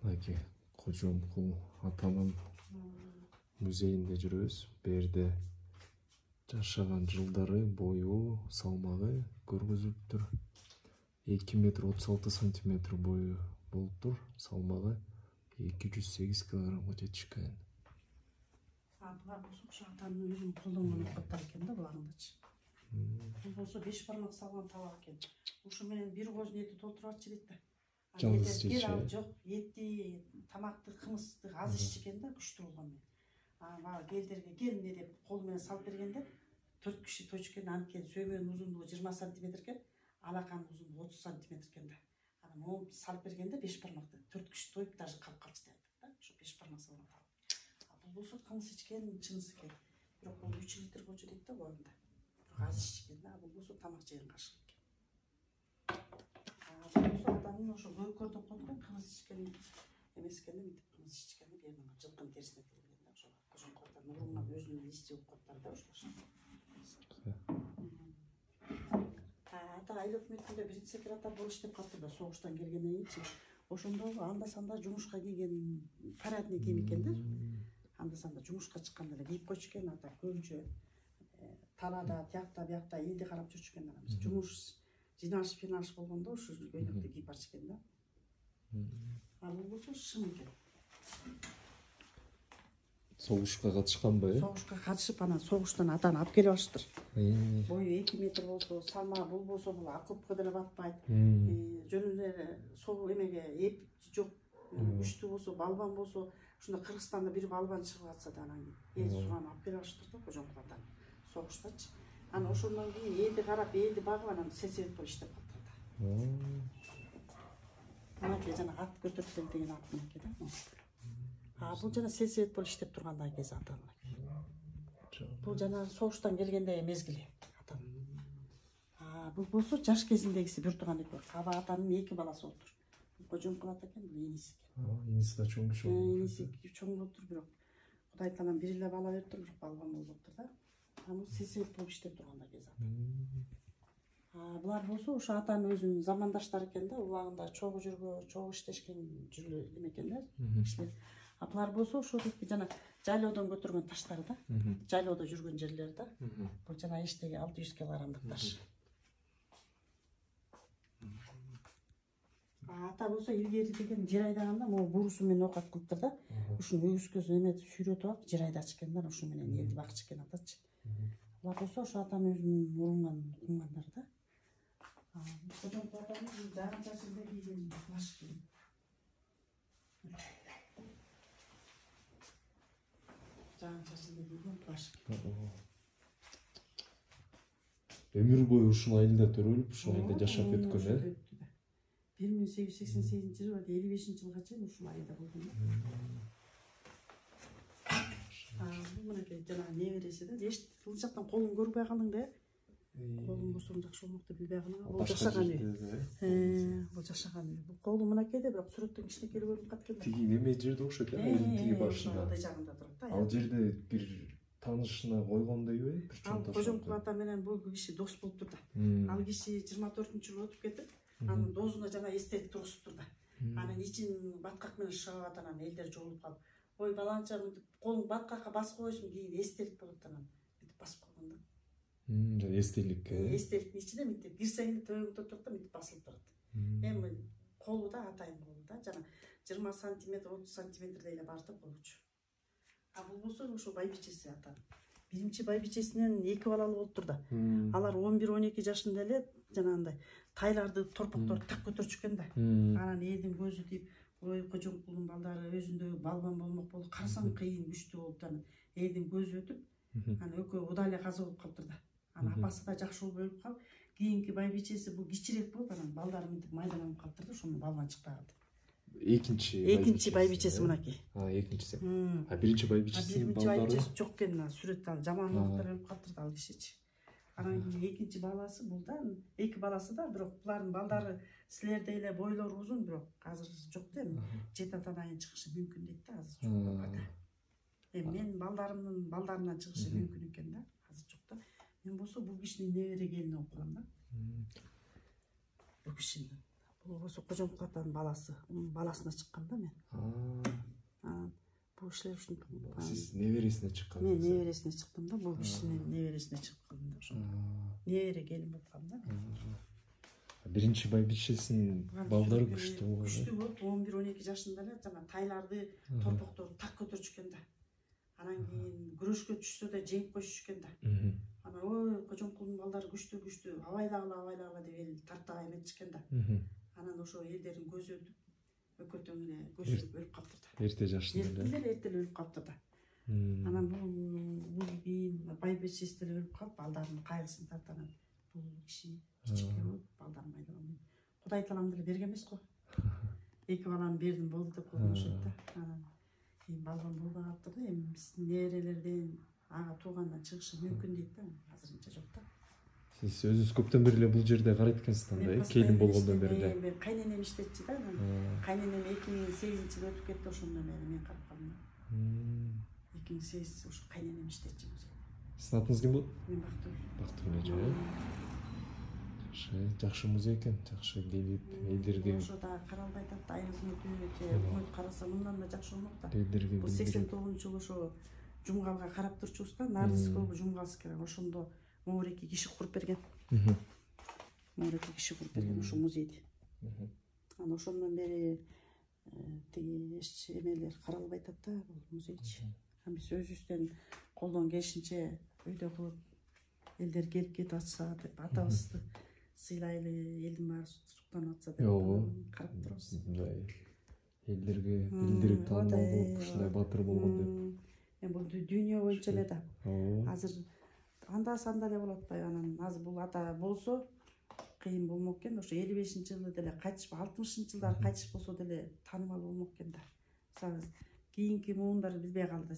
Мынакей Кожомкул атанын музейинде жүрөбүз. Берде жашаган жылдары, бою, салмагы көргөзүлүптүр. 2 метр 36 сантиметр бою болуптур. Салмагы 208 килограммга жетишкен. Булар болсо атанын өзүн колдонгон окоттор экен да буларындачы. Бул болсо 5 бармак салган табак экен. Ушу менен бир козун эти толтурачы дейт да. Жалгыз жеши. Жок, эти, тамакты, кымызды аз иччи экен да, күчтүү болгону. Бага келдерге кел эмне деп кол менен салып бергенде 4 киши тойчу экен. Анткени сөймөнүн узундугу 20 сантиметр экен, алаканын узундугу 30 сантиметр экен да. Анан мону салып бергенде 5 бармакты 4 киши тоюп даже калып калчу деп айттык да. Ошо 5 бармак салган табак. Бул болсо кымыз ичкен, чынысы экен. Бирок бул 3 литр болчу дейт да боюнда. Аз иччи экен да, бул болсо тамак жеген кашык экен. Болсо атанын ошо көйкөрдү койгон кымыз ичкен эмес экен, мынтип кымыз ичкени берген жылкын терисине тилген да, ошо кожомкуларда нурунан өзүнүн иси уккаттар да ошолор. Ата айыл өкмөтүндө биринчи секретарь болуп иштеп калды да, согуштан келгенден кийинчи. Ошондо анда санда жумушка кийген парадный кийим экен да. Анда санда жумушка чыкканда эле кийип койчу экен, ата көбүнчө талаада, тиякта, биякта элди карап жүрчү экен. Жумуш жыйналыш болгондо ушу көйнөктү кийип барчу экен да. Бул болсо шым экен. Согушка катышканбы? Согушка катышып, анан согуштан атаны алып келип алыштыр. Бою 2 метр болсо, салмагы бул болсо бул окопко деле батпайт. Жөн эле сол эмеге эп жок, күчтүү болсо, балбан болсо, ушунда Кыргызстанда бир балбан чыгып атса да анан элди суган алып келип алыштыр да кожомкулардан. Согуштачы. Анан ошондон кийин элди карап, элди багып, анан сельсовет болуп иштеп калды. Мынакей жана ат көтөрүп деген ат мынакей да. Бул жана сельсовет болуп иштеп тургандай кез ата мынакей. Бул жана согуштан келгенде мезгили ата. Бул болсо жаш кезиндегиси бир турган экен. Аба атанын 2 баласы болуптур. Кожомкул ата экен, бул эниси экен. Эниси да чоң киши болуптур. Эниси чоң болуптур, бирок Кудай таалам бир эле бала бериптир, бирок балбан болуптур да. Бул сельсовет болуп иштеп турганда кез ата. Булар болсо ошо атанын өзүнүн замандаштары экен да, убагында чогуу иштешкен эме экен да, кишилер. Булар болсо ошо жана жайлоодон көтөргөн таштар да. Жайлоодо жүргөн жерлер да. Бул жана эчтеги 600 килограммдык таш. Ата болсо илгери деген жер айдаганда могу бурусу менен окат кылыптыр да. Ушуну өгүзгө эметип сүйрөтүп алып жер айдачу экен да, ушу менен элди бакчы экен атачы. Булар болсо ошо атанын өзүнүн урунан кумгандар да. Кожомкул атанын жаган чачында кийген плащ кийим. Жаган чачында кийген плащ. Өмүр бою ушул айылда төрөлүп, ушул айылда жашап өткөн э? 1888 жылы 55 жылга чейин ушул айылда болгон да. Бул мынакей жана небереси да. Тил жактан колун көрбөй калдың да. Колун көрсөң жакшы болмок деп билбей калдың. Бул жашаган үй. Бул жашаган үй. Бул колу мынакейде, бирок сүрөттөн кичинекей көрүнүп калат экен. Тиги неме жерде окшойт э? Тиги башында. Андай жагында турат да. Ал жерде бир таанышына койгондойбу? Бир чоң таш. Кожомкул ата менен бул киши дос болуптур да. Ал киши 24-жылы өтүп кетип, анын дозуна жана эстелик тургузуптур да. Анан ичин баткак менен шыгып атат, анан элдер жолугуп калып, ой баланча колуң баткакка басып койсуң, кийин эстелик болот, анан мынтип басып койгон да. Эстелик. Эстеликтин ичине мынтип кирсең төбөңдө турат да, мынтип басылып турат. Эми колу да атайын колу да, жана 20 сантиметр, 30 сантиметрдей эле бар да колучу. Бул болсо ошо байбичеси атанын. Биринчи байбичесинен 2 балалуу болуптур да. Алар 11-12 жашында эле жанагындай тайларды, торпокторду так көтөрчү экен да. Анан элдин көзү тип, ой Кожомкулдун балдары өзүндө балбан болмок болуп, карасаң кыйын күчтүү болуп, анан элдин көзү өтүп, анан экөө кудай эле каза болуп калыптыр да. Анан апасы да жакшы болуп өлүп калып, кийинки байбичеси бул кичирээк болуп, анан балдары мынтип майдаланып калыптыр да, ошондон балбан чыкпай калды. Экинчи байбичеси мынакей. Экинчиси. Биринчи байбичесинин балдары? Биринчи байбичеси жок экен, сүрөт ал жаман убактар өлүп калыптыр да ал кишичи. Анан кийин экинчи баласы бул да, 2 баласы да, бирок булардын балдары силердей эле бойлору узун, бирок азыр жок да, эми 7 атанайын чыгышы мүмкүн дейт да, азыр жок. Эми менин балдарымдын балдарынан чыгышы мүмкүн экен да, азыр жок да. Мен болсо бул кишинин небере келини окулам да. Бул кишинин ошо Кожомкул атанын баласы, баласына чыккан да мен. Бул кишилер ушинтип. Сиз небересине чыккансыз. Мен небересине чыктым да, бул кишинин небересине чыккан да ошо. Небере келин болуп калдым да мен. Биринчи байбичесинин балдары күчтүү болгон. Күчтүү болуп 11-12 жашында эле жана тайларды, торпокторду так көтөрчүкөн да. Анан кийин күрөшкө түшсө да жеңип коюшчу экен да. Анан ой Кожомкулдун балдары күчтүү, абайлагыла деп эл тартага эметчү экен да. Анан ошо элдердин көзү өтүп, өкөтөң эле көзү өлүп калыптыр да. Эрте жашында эле. Эрте эле өлүп калыптыр да. Анан бул кийин байбичеси деле өлүп калып, балдарынын кайгысын тартанат. Бул киши кичике болуп, балдарын майдаган. Кудай таалам деле берген эмес го. Эки баланы бердим болду деп койгонушат да. Анан кийин балган болбой калыптыр да. Эми биздин неберелерден ага туугандан чыгышы мүмкүн дейт да. Азырынча жок да. Сиз өзүңүз көптөн бери эле бул жерде карайт экенсиз да, келин болгондон бери эле. Мен кайненем иштетчи да. Кайненем 2008-жылы өтүп кетти, ошондон бери мен карап калдым да. 2008 ошо кайненем иштетчи музейде. Сиздин атыңыз ким болот? Мен Бактыгүл. Бактыгүл эже. Жакшы музей экен, жакшы келип элдерге. Ошо да каралбай атат, айрылып өтүп, караса мындан да жакшы болмок да. Элдерге Бул 89-жылы ошо жумгалга карап турчубуз да, Нардис клубу жумгалсы керек. Ошондо Моореки киши куруп берген. Моореки киши куруп берген ошо музейди. Анан ошондон бери тиги эмелер каралбай атат да, бул музейчи. Биз өзүбүздөн колдон келишинче өйдө кылып элдер келип кетип атса деп атабызды сыйлайлы, элдин баары суктанып атса деп карап турабыз. Элдерге билдирип таанымал болуп, ушундай баатыр болгон деп. Бул дүйнө боюнча эле да. Азыр анда санда эле болот атпайбы? Анан азыр бул ата болсо кыйын болмок экен. Ошо 55-жылы деле кайтышып, 60-жылдары кайтышып болсо деле таанымал болмок экен да. Мисалы кийинки муундар билбей калды да.